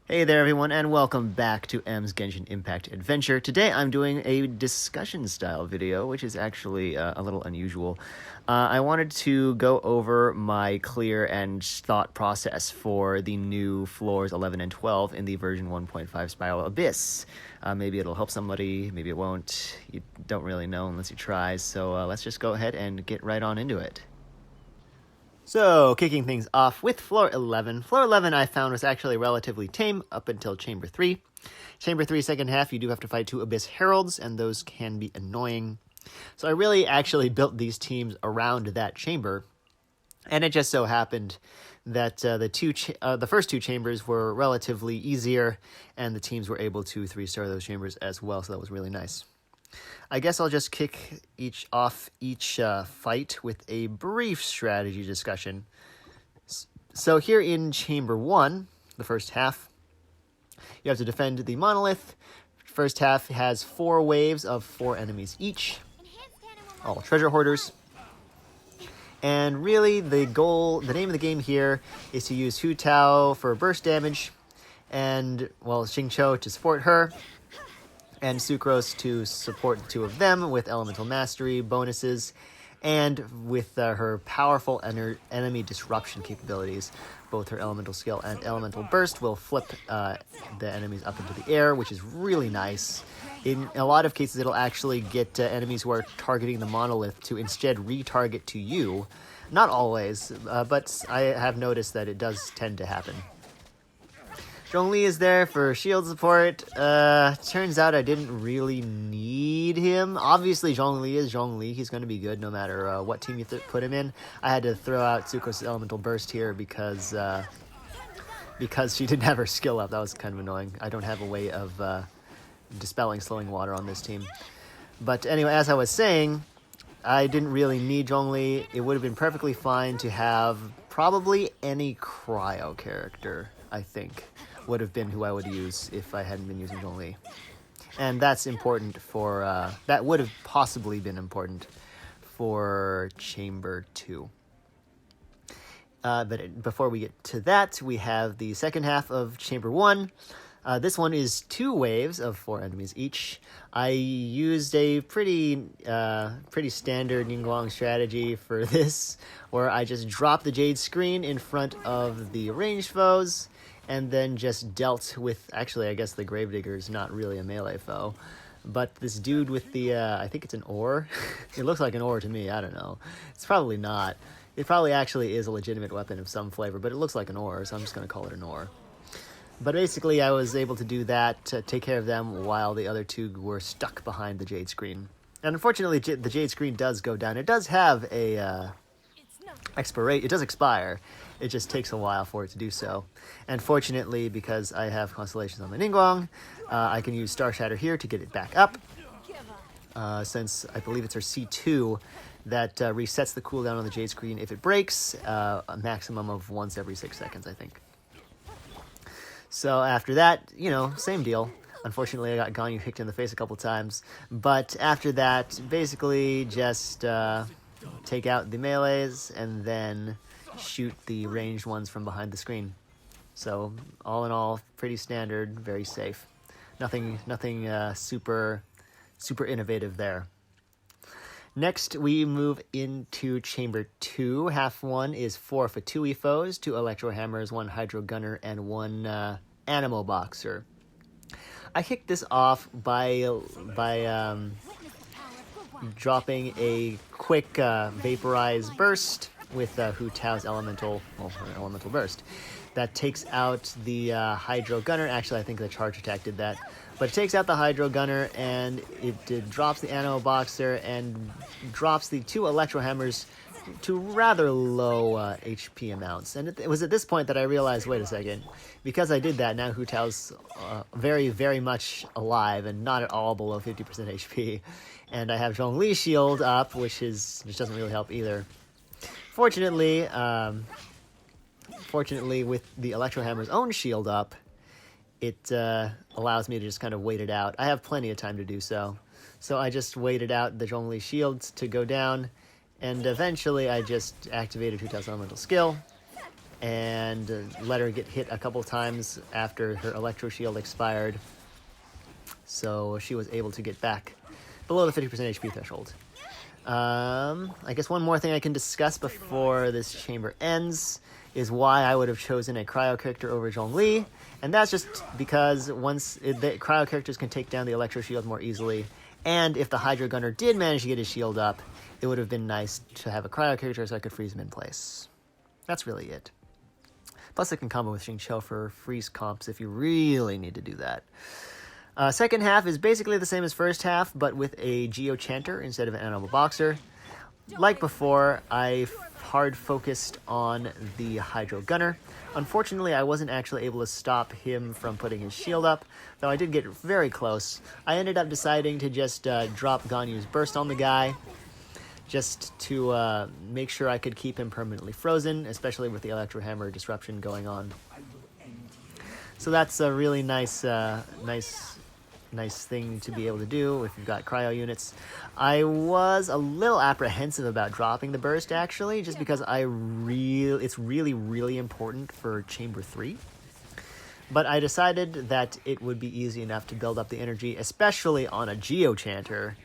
Hey there everyone, and welcome back to M's Genshin Impact Adventure. Today I'm doing a discussion style video, which is actually a little unusual. I wanted to go over my clear and thought process for the new floors 11 and 12 in the version 1.5 Spiral Abyss. Maybe it'll help somebody, maybe it won't. You don't really know unless you try, so let's just go ahead and get right on into it. So, kicking things off with Floor 11. Floor 11 I found was actually relatively tame up until Chamber 3. Chamber 3 second half, you do have to fight 2 Abyss Heralds, and those can be annoying. So I really actually built these teams around that chamber, and it just so happened that the first 2 chambers were relatively easier, and the teams were able to 3-star those chambers as well, so that was really nice. I guess I'll just kick each fight with a brief strategy discussion. So here in Chamber 1, the first half, you have to defend the monolith. First half has 4 waves of 4 enemies each, all treasure hoarders. And really the name of the game here is to use Hu Tao for burst damage, and, well, Xingqiu to support her, and Sucrose to support the 2 of them with Elemental Mastery bonuses, and with her powerful enemy disruption capabilities. Both her Elemental Skill and Elemental Burst will flip the enemies up into the air, which is really nice. In a lot of cases, it'll actually get enemies who are targeting the monolith to instead retarget to you. Not always, but I have noticed that it does tend to happen. Zhongli is there for shield support. Turns out I didn't really need him. Obviously, Zhongli is Zhongli. He's going to be good no matter what team you put him in. I had to throw out Sucro's Elemental Burst here because she didn't have her skill up. That was kind of annoying. I don't have a way of dispelling Slowing Water on this team. But anyway, as I was saying, I didn't really need Zhongli. It would have been perfectly fine to have probably any cryo character, I think, would have been who I would use if I hadn't been using Zhongli. And that's important for, that would have possibly been important for Chamber 2. But before we get to that, we have the second half of Chamber 1. This one is 2 waves of 4 enemies each. I used a pretty standard Ningguang strategy for this, where I just dropped the Jade Screen in front of the ranged foes, and then just dealt with, actually I guess the Gravedigger is not really a melee foe, but this dude with the, I think it's an ore. It looks like an ore to me, I don't know. It's probably not. It probably actually is a legitimate weapon of some flavor, but it looks like an ore, so I'm just going to call it an ore. But basically I was able to do that, to take care of them while the other 2 were stuck behind the Jade Screen. And unfortunately the Jade Screen does go down. It does have a expiration. It does expire. It just takes a while for it to do so. And fortunately, because I have Constellations on my Ningguang, I can use Star Shatter here to get it back up. Since I believe it's her C2 that resets the cooldown on the Jade Screen if it breaks, a maximum of once every 6 seconds, I think. So after that, you know, same deal. Unfortunately, I got Ganyu kicked in the face a couple times. But after that, basically just take out the melees and then shoot the ranged ones from behind the screen. So all in all, pretty standard, very safe. Nothing super innovative there. Next, we move into Chamber 2. Half 1 is 4 Fatui foes, 2 Electro Hammers, 1 Hydro Gunner, and 1 Animo Boxer. I kicked this off by dropping a quick Vaporize Burst with Hu Tao's Elemental Burst. That takes out the Hydro Gunner. Actually, I think the charge attack did that. But it takes out the Hydro Gunner, and it drops the Animo Boxer and drops the 2 Electro Hammers to rather low HP amounts. And it was at this point that I realized, wait a second, because I did that, now Hu Tao's very, very much alive and not at all below 50% HP. And I have Zhongli's shield up, which doesn't really help either. Fortunately, with the Electro Hammer's own shield up, it allows me to just kind of wait it out. I have plenty of time to do so. So I just waited out the Zhongli shields to go down, and eventually I just activated Hu Tao's Elemental Skill, and let her get hit a couple times after her electro shield expired. So she was able to get back below the 50% HP threshold. I guess one more thing I can discuss before this chamber ends is why I would have chosen a cryo character over Zhongli, and that's just because the cryo characters can take down the electro shield more easily, and if the Hydro Gunner did manage to get his shield up, it would have been nice to have a cryo character so I could freeze him in place. That's really it. Plus it can combo with Xingqiu for freeze comps if you really need to do that. Second half is basically the same as first half, but with a Geo Chanter instead of an Animal Boxer. Like before, I hard focused on the Hydro Gunner. Unfortunately, I wasn't actually able to stop him from putting his shield up, though I did get very close. I ended up deciding to just drop Ganyu's Burst on the guy, just to make sure I could keep him permanently frozen, especially with the Electro Hammer disruption going on. So that's a really nice thing to be able to do if you've got cryo units. I was a little apprehensive about dropping the burst, actually, just because it's really important for Chamber 3. But I decided that it would be easy enough to build up the energy, especially on a Geo Chanter,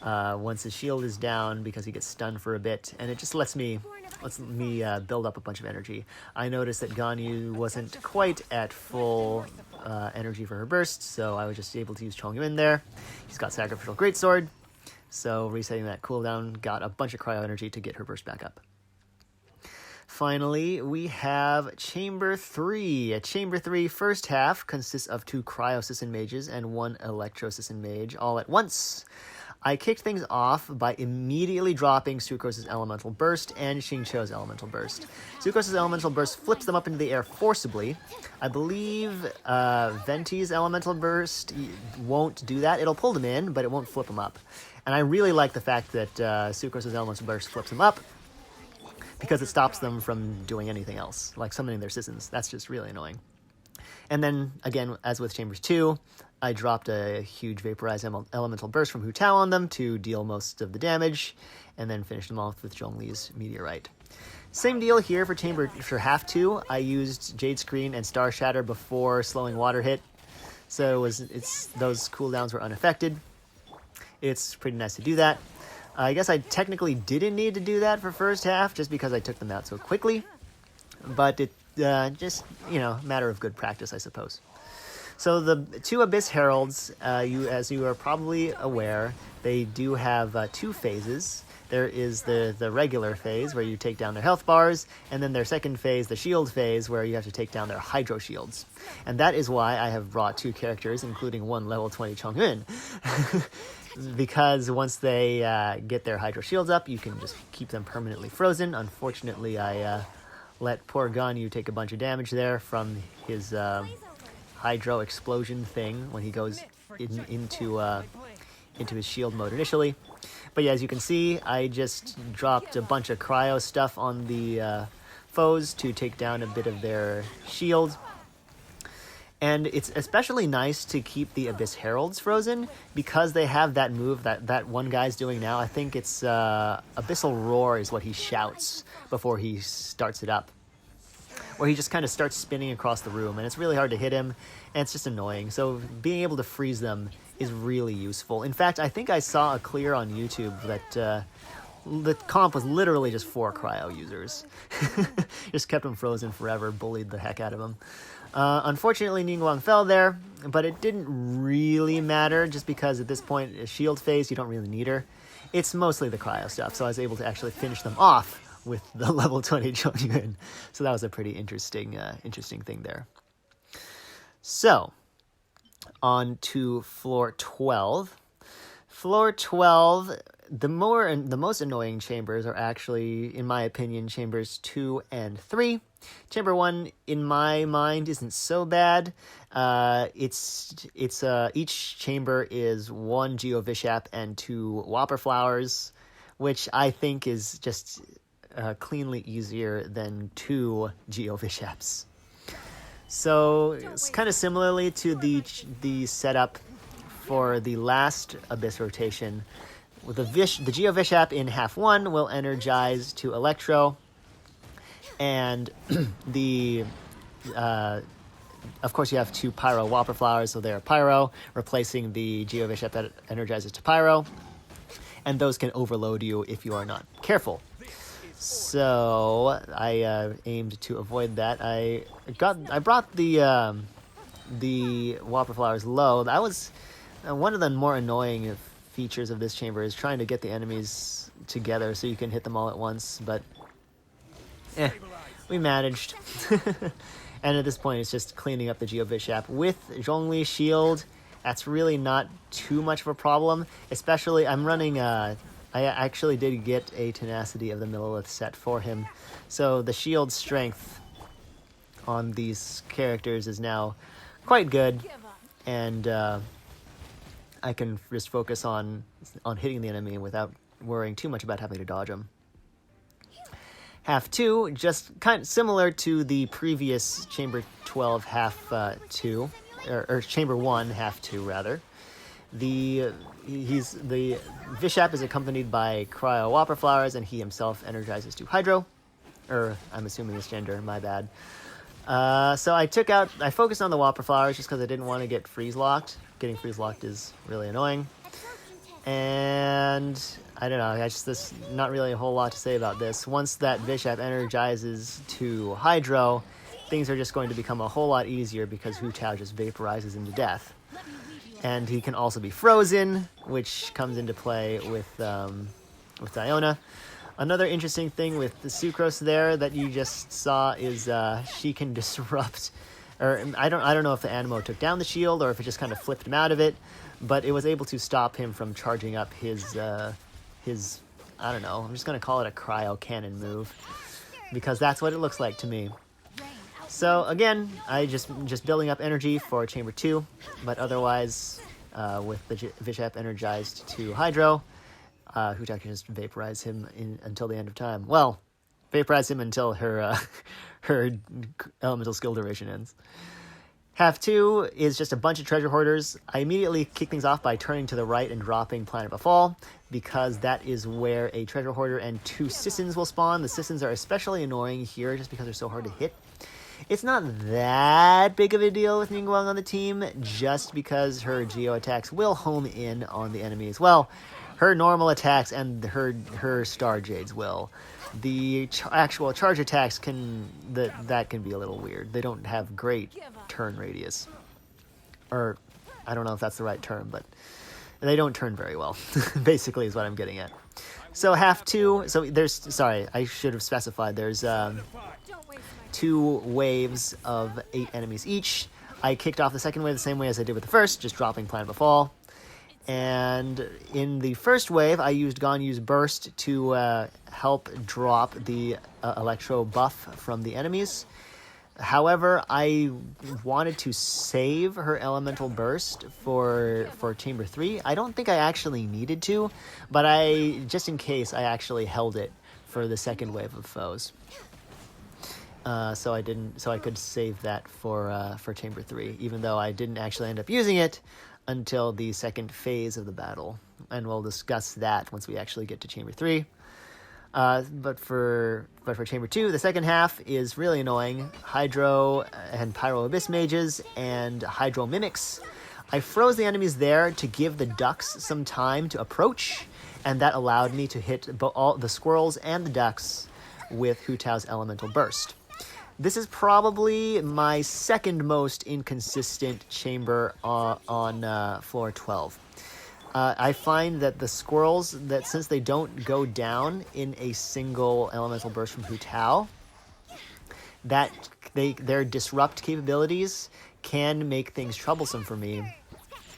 once his shield is down, because he gets stunned for a bit, and it just lets me build up a bunch of energy. I noticed that Ganyu wasn't quite at full energy for her burst, so I was just able to use Chongyun there. He's got Sacrificial Greatsword, so resetting that cooldown got a bunch of cryo energy to get her burst back up. Finally, we have Chamber 3. Chamber 3 first half consists of 2 Cryo Sisson Mages and 1 Electro Sisson Mage all at once. I kicked things off by immediately dropping Sucrose's Elemental Burst and Xingqiu's Elemental Burst. Sucrose's Elemental Burst flips them up into the air forcibly. I believe Venti's Elemental Burst won't do that. It'll pull them in, but it won't flip them up. And I really like the fact that Sucrose's Elemental Burst flips them up, because it stops them from doing anything else, like summoning their Sissons. That's just really annoying. And then, again, as with Chambers 2, I dropped a huge Vaporized Elemental Burst from Hu Tao on them to deal most of the damage, and then finished them off with Zhongli's Meteorite. Same deal here for half 2. I used Jade Screen and Star Shatter before slowing water hit, so those cooldowns were unaffected. It's pretty nice to do that. I guess I technically didn't need to do that for first half, just because I took them out so quickly, but it just, matter of good practice, I suppose. So the 2 Abyss Heralds, as you are probably aware, they do have 2 phases. There is the regular phase, where you take down their health bars, and then their second phase, the shield phase, where you have to take down their Hydro Shields. And that is why I have brought 2 characters, including 1 level 20 Chongyun. Because once they get their Hydro Shields up, you can just keep them permanently frozen. Unfortunately, I let poor Ganyu take a bunch of damage there from his Hydro Explosion thing when he goes into his shield mode initially. But yeah, as you can see, I just dropped a bunch of cryo stuff on the foes to take down a bit of their shield. And it's especially nice to keep the Abyss Heralds frozen, because they have that move that one guy's doing now. I think it's Abyssal Roar is what he shouts before he starts it up, where he just kind of starts spinning across the room, and it's really hard to hit him, and it's just annoying. So being able to freeze them is really useful. In fact, I think I saw a clear on YouTube that the comp was literally just 4 cryo users. Just kept them frozen forever, bullied the heck out of them. Unfortunately, Ningguang fell there, but it didn't really matter, just because at this point, a shield phase, you don't really need her. It's mostly the cryo stuff, so I was able to actually finish them off with the level 20 Chongyun. So that was a pretty interesting thing there. So, on to floor 12. Floor 12, the most annoying chambers are actually, in my opinion, chambers 2 and 3. Chamber 1, in my mind, isn't so bad. Each chamber is 1 Geo Vishap and 2 Whopper Flowers, which I think is just cleanly easier than 2 Geo Vishaps. So it's kind of similarly to the setup for the last Abyss rotation. With the Geo Vishap in half 1 will energize to Electro. And the of course, you have 2 Pyro Whopper Flowers, so they're Pyro, replacing the Geo Bishop that energizes to Pyro, and those can overload you if you are not careful. So I aimed to avoid that. I brought the Whopper Flowers low. That was one of the more annoying features of this chamber, is trying to get the enemies together so you can hit them all at once, but we managed. And at this point, it's just cleaning up the Geo Bishop. With Zhongli's shield, that's really not too much of a problem. Especially, I'm running, I actually did get a Tenacity of the Millilith set for him. So the shield strength on these characters is now quite good. And I can just focus on hitting the enemy without worrying too much about having to dodge them. Half 2, just kind of similar to the previous Chamber 12 half 2, or Chamber 1 half 2 rather. The Bishop is accompanied by Cryo Whopper Flowers, and he himself energizes to Hydro. I'm assuming it's gender, my bad. So I focused on the Whopper Flowers just because I didn't want to get freeze locked. Getting freeze locked is really annoying. And I don't know, there's not really a whole lot to say about this. Once that Bishop energizes to Hydro, things are just going to become a whole lot easier because Hu Tao just vaporizes into death. And he can also be frozen, which comes into play with Diona. Another interesting thing with the Sucrose there that you just saw is she can disrupt, or I don't know if the Animo took down the shield or if it just kind of flipped him out of it, but it was able to stop him from charging up his I don't know, I'm just going to call it a cryo cannon move, because that's what it looks like to me. So again, I just building up energy for Chamber 2, but otherwise, with the Bishop energized to Hydro, Hu Tao can just vaporize him until the end of time. Well, vaporize him until her her elemental skill duration ends. Half 2 is just a bunch of treasure hoarders. I immediately kick things off by turning to the right and dropping Planet Befall, because that is where a treasure hoarder and 2 Sissons will spawn. The Sissons are especially annoying here just because they're so hard to hit. It's not that big of a deal with Ningguang on the team, just because her Geo attacks will home in on the enemies. Well, her normal attacks and her Star Jades will. The actual charge attacks that can be a little weird. They don't have great turn radius, or I don't know if that's the right term, but they don't turn very well. Basically, is what I'm getting at. So half 2. So sorry, I should have specified. There's 2 waves of 8 enemies each. I kicked off the second wave the same way as I did with the first, just dropping Planet Befall. And in the first wave, I used Ganyu's Burst to help drop the Electro buff from the enemies. However, I wanted to save her Elemental Burst for Chamber 3. I don't think I actually needed to, but just in case, I actually held it for the second wave of foes. So I could save that for Chamber 3, even though I didn't actually end up using it until the second phase of the battle, and we'll discuss that once we actually get to Chamber 3. But for Chamber 2, the second half is really annoying. Hydro and Pyro Abyss Mages and Hydro Mimics. I froze the enemies there to give the ducks some time to approach, and that allowed me to hit all the squirrels and the ducks with Hu Tao's Elemental Burst. This is probably my second most inconsistent chamber on floor 12. I find that the squirrels, that since they don't go down in a single elemental burst from Hu Tao, that their disrupt capabilities can make things troublesome for me,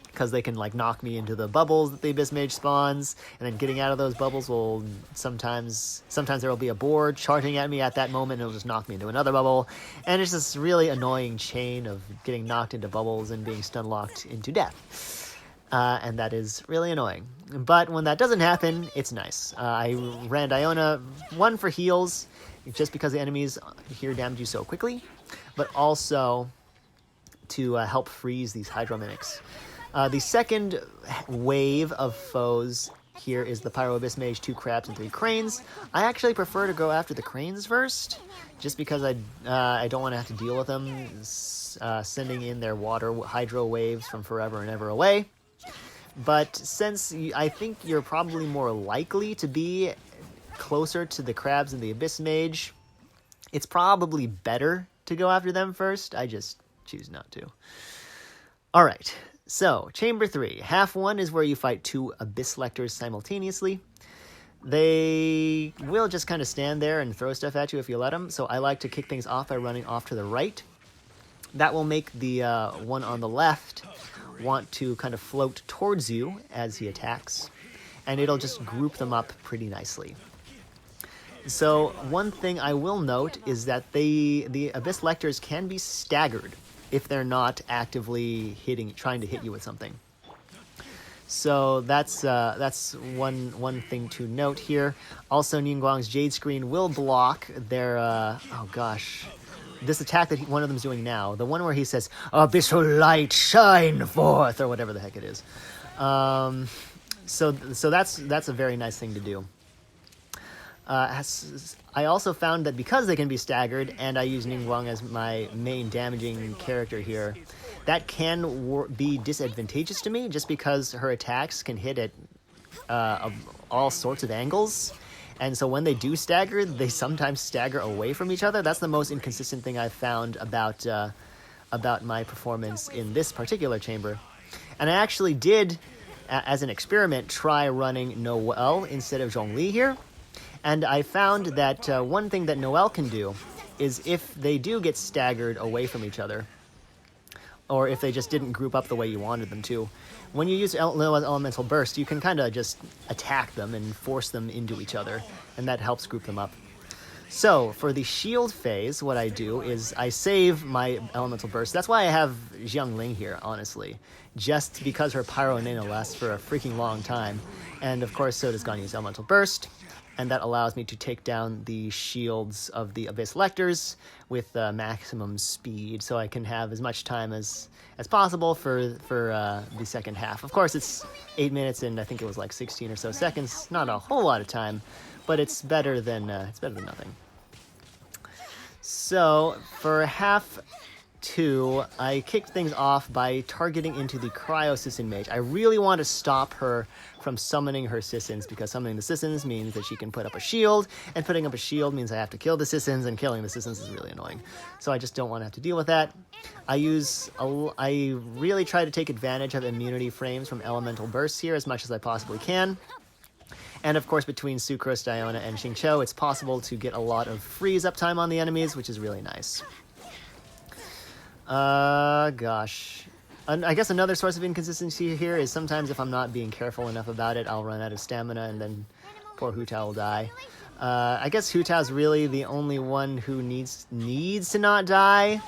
because they can like knock me into the bubbles that the Abyss Mage spawns, and then getting out of those bubbles will sometimes there will be a board charging at me at that moment, and it'll just knock me into another bubble, and it's this really annoying chain of getting knocked into bubbles and being stun locked into death. And that is really annoying. But when that doesn't happen, it's nice. I ran Diona, 1 for heals, just because the enemies here damage you so quickly, but also to help freeze these Hydro Mimics. The second wave of foes here is the Pyro Abyss Mage, 2 crabs and 3 cranes. I actually prefer to go after the cranes first, just because I don't want to have to deal with them sending in their water hydro waves from forever and ever away. But since I think you're probably more likely to be closer to the crabs and the Abyss Mage, it's probably better to go after them first. I just choose not to. All right, so Chamber 3. Half 1 is where you fight 2 Abyss Lectors simultaneously. They will just kind of stand there and throw stuff at you if you let them, so I like to kick things off by running off to the right. That will make the one on the left want to kind of float towards you as he attacks, and it'll just group them up pretty nicely. So one thing I will note is that the Abyss Lectors can be staggered if they're not actively trying to hit you with something. So that's one thing to note here. Also, Ningguang's Jade Screen will block their oh gosh, this attack that one of them's doing now, the one where he says "Abyssal light shine forth" or whatever the heck it is. So that's a very nice thing to do. I also found that because they can be staggered, and I use Ningguang as my main damaging character here, that can be disadvantageous to me, just because her attacks can hit at all sorts of angles. And so when they do stagger, they sometimes stagger away from each other. That's the most inconsistent thing I've found about my performance in this particular chamber. And I actually did, as an experiment, try running Noelle instead of Zhongli here. And I found that one thing that Noelle can do is if they do get staggered away from each other, or if they just didn't group up the way you wanted them to, when you use Noelle's Elemental Burst, you can kind of just attack them and force them into each other, and that helps group them up. So, for the shield phase, what I do is I save my Elemental Burst. That's why I have Xiangling here, honestly. Just because her Pyro Nano lasts for a freaking long time. And of course, so does Ganya's Elemental Burst. And that allows me to take down the shields of the Abyss Lectors with maximum speed, so I can have as much time as possible for the second half. Of course, it's 8 minutes and I think it was like 16 or so seconds. Not a whole lot of time, but it's better than nothing. So for half 2, I kicked things off by targeting into the Cryo Sisson Mage. I really want to stop her from summoning her Sissons, because summoning the Sissons means that she can put up a shield, and putting up a shield means I have to kill the Sissons, and killing the Sissons is really annoying. So I just don't want to have to deal with that. I really try to take advantage of immunity frames from Elemental Bursts here as much as I possibly can. And of course, between Sucrose, Diona, and Xingqiu, it's possible to get a lot of freeze uptime on the enemies, which is really nice. Gosh. I guess another source of inconsistency here is sometimes if I'm not being careful enough about it, I'll run out of stamina and then poor Hu Tao will die. I guess Hu Tao's really the only one who needs to not die.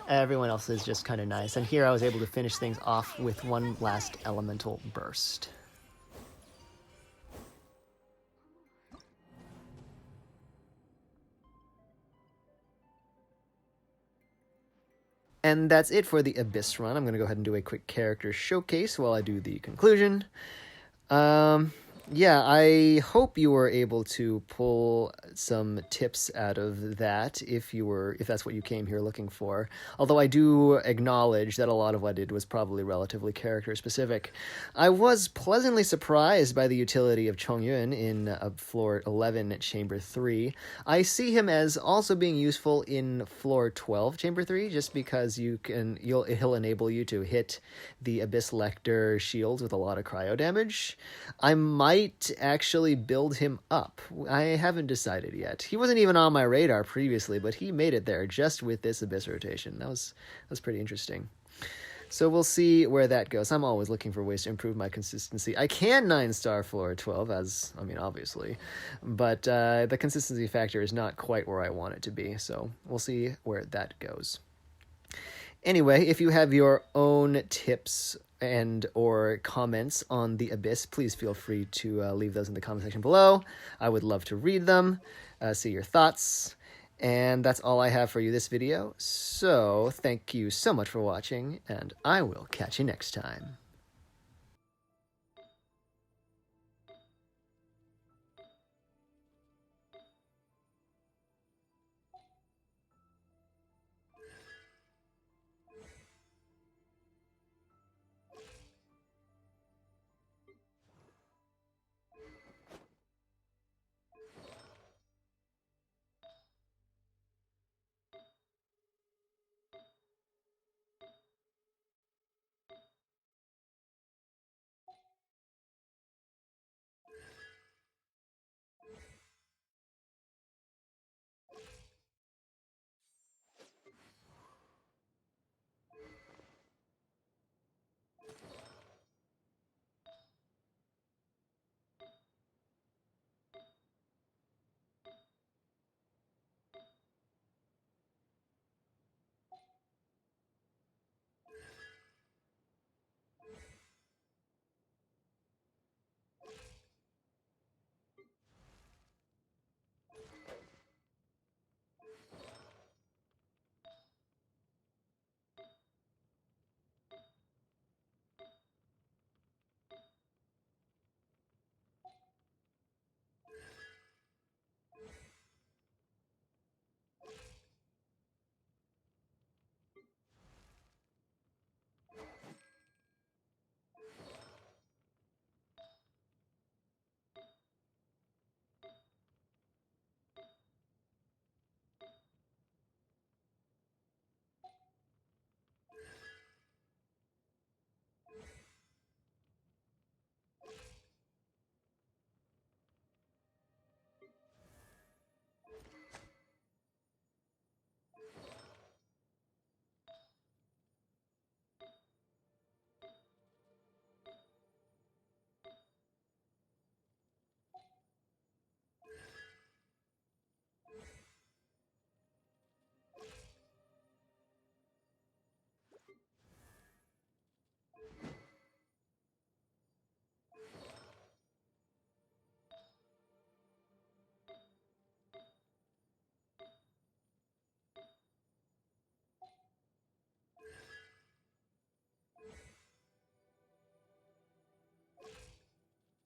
Everyone else is just kind of nice. And here I was able to finish things off with one last Elemental Burst. And that's it for the Abyss run. I'm going to go ahead and do a quick character showcase while I do the conclusion. Yeah, I hope you were able to pull some tips out of that if that's what you came here looking for. Although I do acknowledge that a lot of what I did was probably relatively character specific. I was pleasantly surprised by the utility of Chongyun in floor 11 at chamber 3. I see him as also being useful in floor 12 chamber 3, just because he'll enable you to hit the Abyss Lector shields with a lot of cryo damage. I might actually build him up. I haven't decided yet. He wasn't even on my radar previously, but he made it there just with this Abyss rotation. That was pretty interesting. So we'll see where that goes. I'm always looking for ways to improve my consistency. I can 9-star floor 12, obviously, but the consistency factor is not quite where I want it to be, so we'll see where that goes. Anyway, if you have your own tips and or comments on the Abyss, please feel free to leave those in the comment section below. I would love to read them, see your thoughts, and that's all I have for you this video. So thank you so much for watching, and I will catch you next time.